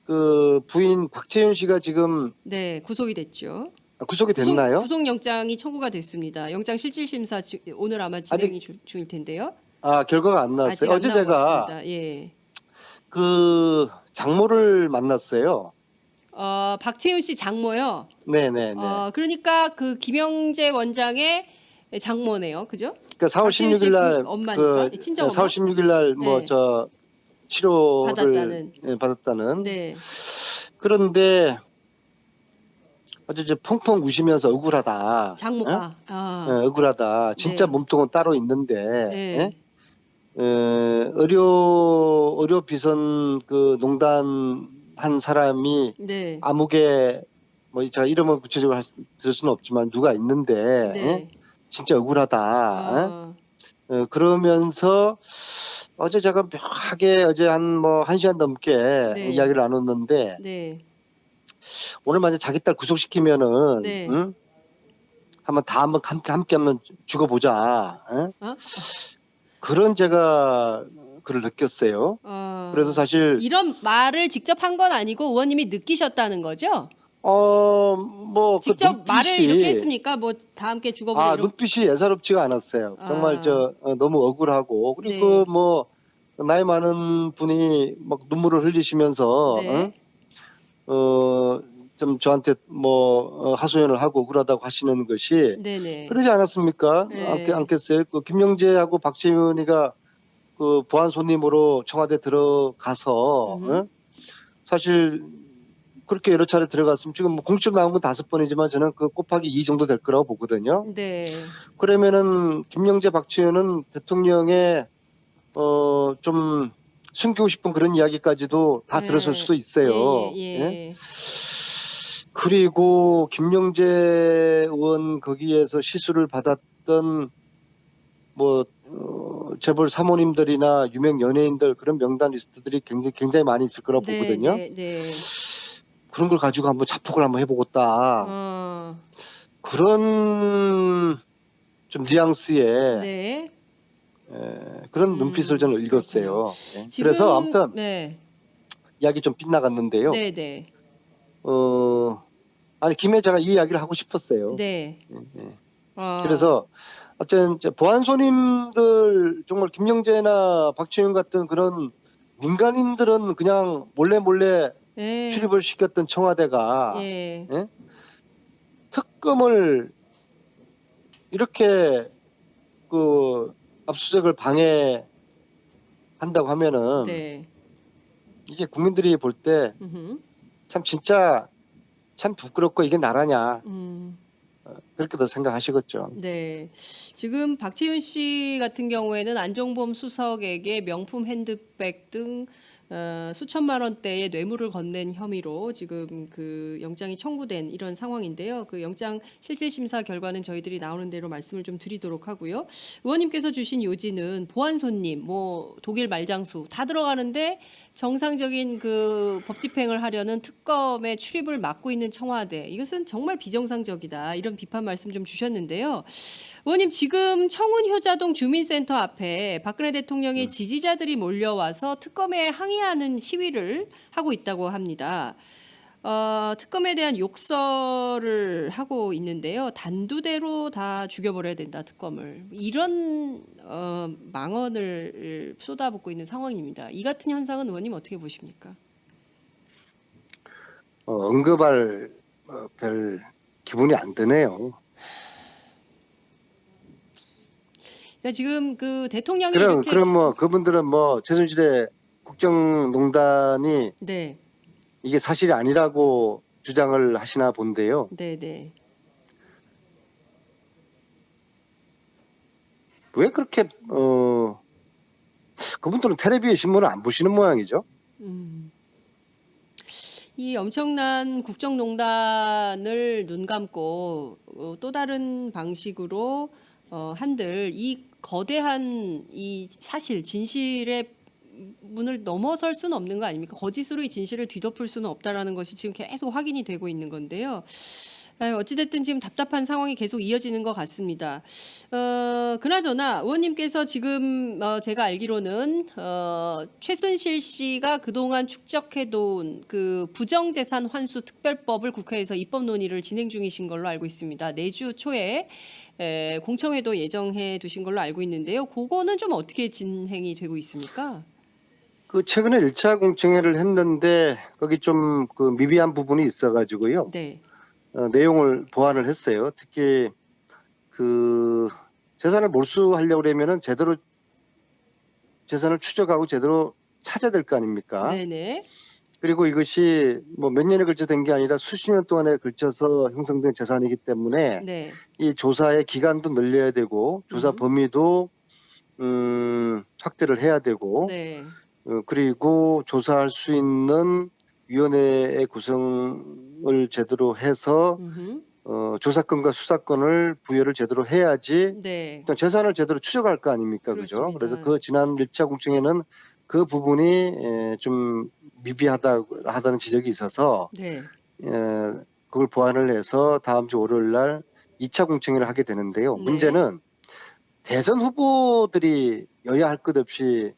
그 부인 박채윤 씨가 지금 네, 구속이 됐죠. 구속이 됐나요? 구속영장이 청구가 됐습니다. 영장 실질심사 오늘 아마 진행이 중일 텐데요. 결과가 안 나왔어요. 아직 안 어제 나온 것 제가 같습니다. 예. 그 장모를 만났어요. 박채윤 씨 장모요. 네네네. 그러니까 그 김영재 원장의 장모네요. 그죠? 그러니까 4월 박채윤 씨 16일 날 그 엄마니까 친정 엄마. 4월 16일 날 뭐 네. 저 치료를 받았다는. 받았다는. 네. 그런데 어제 이제 펑펑 우시면서 억울하다. 장모가. 억울하다. 진짜 네. 몸통은 따로 있는데. 네. 의료 비선 그 농단 한 사람이 네. 아무개 뭐 제가 이름은 구체적으로 들을 수는 없지만 누가 있는데 네. 진짜 억울하다. 그러면서 어제 제가 묘하게 어제 한 뭐 1시간 넘게 네. 이야기를 나눴는데 네. 오늘 만약 자기 딸 구속시키면은 네. 한번 다 함께 한번 죽어보자. 어? 그런 제가 그를 느꼈어요. 그래서 사실 이런 말을 직접 한 건 아니고 의원님이 느끼셨다는 거죠? 뭐 직접 그 말을 이렇게 했습니까? 뭐 다 함께 죽어보자 이런. 눈빛이 예사롭지가 않았어요. 정말 너무 억울하고 그리고 네. 뭐 나이 많은 분이 막 눈물을 흘리시면서 네. 좀 저한테 뭐 하소연을 하고 억울하다고 하시는 것이 네네. 그러지 않았습니까? 네. 않겠어요? 그 김영재하고 박지훈이가 그 보안 손님으로 청와대 들어가서 사실 그렇게 여러 차례 들어갔으면 지금 뭐 공식으로 나온 건 5번이지만 저는 그 곱하기 2 정도 될 거라고 보거든요. 네. 그러면은 김영재 박지훈은 대통령의 좀 숨기고 싶은 그런 이야기까지도 다 네. 들었을 수도 있어요. 예. 그리고 김영재 의원 거기에서 시술을 받았던 뭐 재벌 사모님들이나 유명 연예인들 그런 명단 리스트들이 굉장히 많이 있을 거라고 보거든요. 네. 그런 걸 가지고 한번 자폭을 한번 해보겠다. 그런 좀 뉘앙스의 네. 그런 눈빛을 저는 읽었어요. 지금, 그래서 아무튼 네. 이야기 좀 빗나갔는데요. 네. 아니 김에 제가 이 이야기를 하고 싶었어요. 네. 그래서 어쨌든 보안 손님들 정말 김영재나 박채윤 같은 그런 민간인들은 그냥 몰래 예. 출입을 시켰던 청와대가 예. 특검을 이렇게 그 압수수색을 방해한다고 하면은 네. 이게 국민들이 볼 때 참 진짜 참 부끄럽고 이게 나라냐 그렇게도 생각하시겠죠. 네. 지금 박채윤 씨 같은 경우에는 안종범 수석에게 명품 핸드백 등 수천만 원대의 뇌물을 건넨 혐의로 지금 그 영장이 청구된 이런 상황인데요. 그 영장 실질심사 결과는 저희들이 나오는 대로 말씀을 좀 드리도록 하고요. 의원님께서 주신 요지는 보안 손님, 뭐 독일 말장수 다 들어가는데 정상적인 그 법 집행을 하려는 특검의 출입을 막고 있는 청와대, 이것은 정말 비정상적이다, 이런 비판 말씀 좀 주셨는데요. 의원님, 지금 청운 효자동 주민센터 앞에 박근혜 대통령의 지지자들이 몰려와서 특검에 항의하는 시위를 하고 있다고 합니다. 특검에 대한 욕설을 하고 있는데요. 단두대로 다 죽여버려야 된다, 특검을. 이런 망언을 쏟아붓고 있는 상황입니다. 이 같은 현상은 의원님 어떻게 보십니까? 언급할 별 기분이 안 드네요. 그러니까 지금 그 대통령이 이렇게 그럼 뭐 그분들은 뭐 최순실의 국정농단이 네. 이게 사실이 아니라고 주장을 하시나 본데요. 네. 왜 그렇게 그분들은 텔레비에 신문을 안 보시는 모양이죠. 이 엄청난 국정농단을 눈 감고 또 다른 방식으로 한들 이 거대한 이 사실 진실의 문을 넘어설 수는 없는 거 아닙니까? 거짓으로 이 진실을 뒤덮을 수는 없다라는 것이 지금 계속 확인이 되고 있는 건데요. 어찌됐든 지금 답답한 상황이 계속 이어지는 것 같습니다. 그나저나 의원님께서 지금 제가 알기로는 최순실 씨가 그동안 축적해둔 그 부정재산 환수 특별법을 국회에서 입법 논의를 진행 중이신 걸로 알고 있습니다. 내주 초에 공청회도 예정해 두신 걸로 알고 있는데요. 그거는 좀 어떻게 진행이 되고 있습니까? 그 최근에 1차 공청회를 했는데 거기 좀 그 미비한 부분이 있어가지고요. 네. 내용을 보완을 했어요. 특히 그 재산을 몰수하려고 그러면은 제대로 재산을 추적하고 제대로 찾아야 될 거 아닙니까? 네네. 그리고 이것이 뭐 몇 년에 걸쳐 된 게 아니라 수십 년 동안에 걸쳐서 형성된 재산이기 때문에 네. 이 조사의 기간도 늘려야 되고 조사 범위도 확대를 해야 되고 네. 그리고 조사할 수 있는 위원회의 구성을 제대로 해서 음흠. 조사권과 수사권을 부여를 제대로 해야지 네. 일단 재산을 제대로 추적할 거 아닙니까, 그죠? 그렇습니다. 그래서 그 지난 1차 공청회는 그 부분이 좀 미비하다는 지적이 있어서 네. 그걸 보완을 해서 다음 주 월요일 날 2차 공청회를 하게 되는데요. 네. 문제는 대선 후보들이 여야 할 것 없이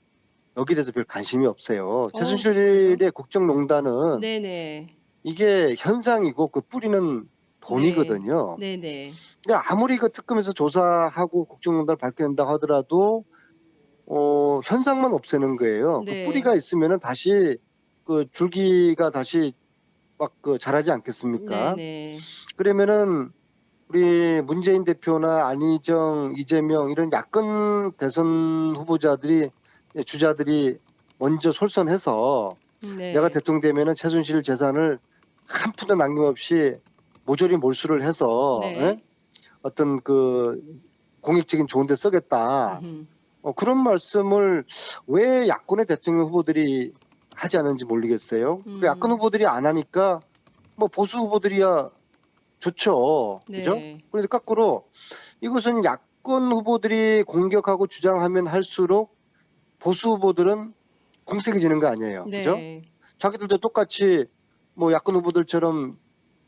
여기에 대해서 별 관심이 없어요. 최순실의 국정농단은 네네. 이게 현상이고 그 뿌리는 돈이거든요. 네네. 근데 아무리 그 특검에서 조사하고 국정농단을 밝혀낸다 하더라도 현상만 없애는 거예요. 그 네. 뿌리가 있으면은 다시 그 줄기가 다시 막 그 자라지 않겠습니까? 네네. 그러면은 우리 문재인 대표나 안희정, 이재명 이런 야권 대선 후보자들이 주자들이 먼저 솔선해서 네. 내가 대통령 되면은 최순실 재산을 한 푼도 남김없이 모조리 몰수를 해서 네. 어떤 그 공익적인 좋은 데 쓰겠다. 음흠. 그런 말씀을 왜 야권의 대통령 후보들이 하지 않는지 모르겠어요. 그 야권 후보들이 안 하니까 뭐 보수 후보들이야 좋죠. 그죠? 네. 그래서 거꾸로 이것은 야권 후보들이 공격하고 주장하면 할수록 보수 후보들은 공색해지는 거 아니에요. 그죠? 네. 자기들도 똑같이 뭐 야권 후보들처럼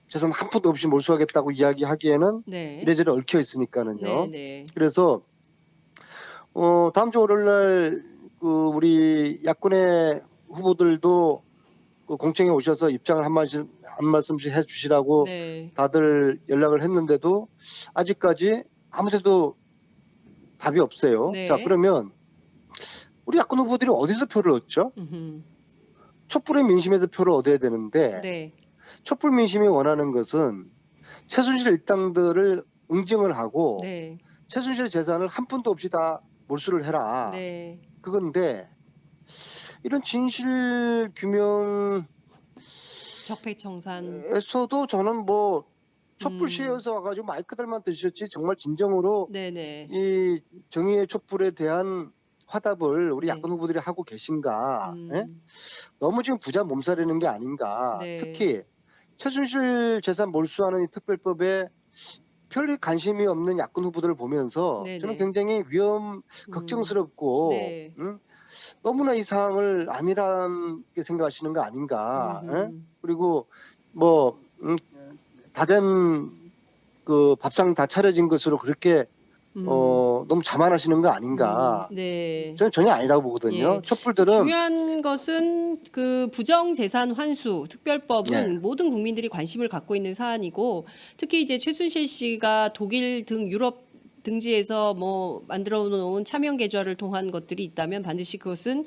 재산 한 푼도 없이 몰수하겠다고 이야기하기에는 네. 이래저래 얽혀 있으니까는요. 네네. 그래서 다음 주 월요일 날 그 우리 야권의 후보들도 그 공청회 오셔서 입장을 한 말씀씩 해주시라고 네. 다들 연락을 했는데도 아직까지 아무데도 답이 없어요. 네. 자, 그러면 우리 야권 후보들이 어디서 표를 얻죠? 음흠. 촛불의 민심에서 표를 얻어야 되는데 네. 촛불 민심이 원하는 것은 최순실 일당들을 응징을 하고 네. 최순실 재산을 한 푼도 없이 다 몰수를 해라. 네. 그건데 이런 진실 규명에서도 적폐청산. 저는 뭐 촛불 시위에서 와가지고 마이크들만 들으셨지 정말 진정으로 네네. 이 정의의 촛불에 대한 화답을 우리 네. 야권 후보들이 하고 계신가? 예? 음. 너무 지금 부자 몸살이는 게 아닌가? 네. 특히 최순실 재산 몰수하는 이 특별법에 별 관심이 없는 야권 후보들을 보면서 네네. 저는 굉장히 걱정스럽고 네. 너무나 이 사항을 안일하게 생각하시는 거 아닌가? 예? 음흠. 그리고 뭐 다된 그 밥상 다 차려진 것으로 그렇게 너무 자만하시는 거 아닌가? 네. 저는 전혀 아니라고 보거든요. 예. 촛불들은 중요한 것은 그 부정재산 환수 특별법은 네. 모든 국민들이 관심을 갖고 있는 사안이고 특히 이제 최순실 씨가 독일 등 유럽 등지에서 뭐 만들어 놓은 차명 계좌를 통한 것들이 있다면 반드시 그것은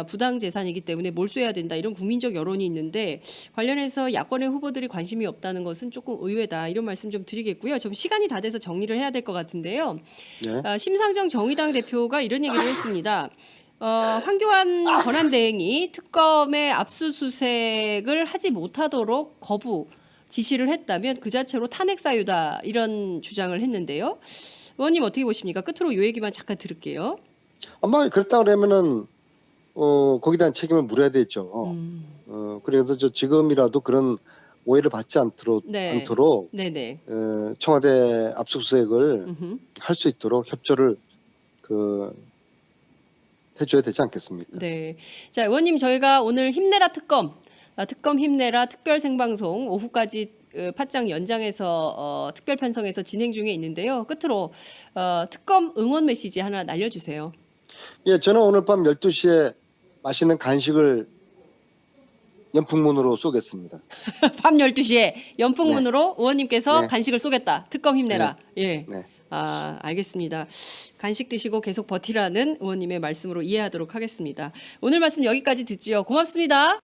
부당 재산이기 때문에 몰수해야 된다 이런 국민적 여론이 있는데 관련해서 야권의 후보들이 관심이 없다는 것은 조금 의외다 이런 말씀 좀 드리겠고요. 좀 시간이 다 돼서 정리를 해야 될 것 같은데요. 네. 심상정 정의당 대표가 이런 얘기를 했습니다. 황교안 권한대행이 특검의 압수수색을 하지 못하도록 거부 지시를 했다면 그 자체로 탄핵 사유다 이런 주장을 했는데요. 의원님 어떻게 보십니까? 끝으로 이 얘기만 잠깐 들을게요. 아마 그렇다 그러면은 거기에 대한 책임을 물어야 되죠. 그래서 저 지금이라도 그런 오해를 받지 않도록 네네. 청와대 압수수색을 음흠. 할 수 있도록 협조를 해줘야 되지 않겠습니까? 네. 자, 의원님 저희가 오늘 힘내라 특검, 특검 힘내라 특별 생방송 오후까지 팟짱 연장해서 특별 편성해서 진행 중에 있는데요. 끝으로 특검 응원 메시지 하나 날려주세요. 예, 저는 오늘 밤 12시에 맛있는 간식을 연풍문으로 쏘겠습니다. 밤 12시에 연풍문으로 의원님께서 네. 간식을 쏘겠다. 특검 힘내라. 예. 네. 아, 알겠습니다. 간식 드시고 계속 버티라는 의원님의 말씀으로 이해하도록 하겠습니다. 오늘 말씀 여기까지 듣지요. 고맙습니다.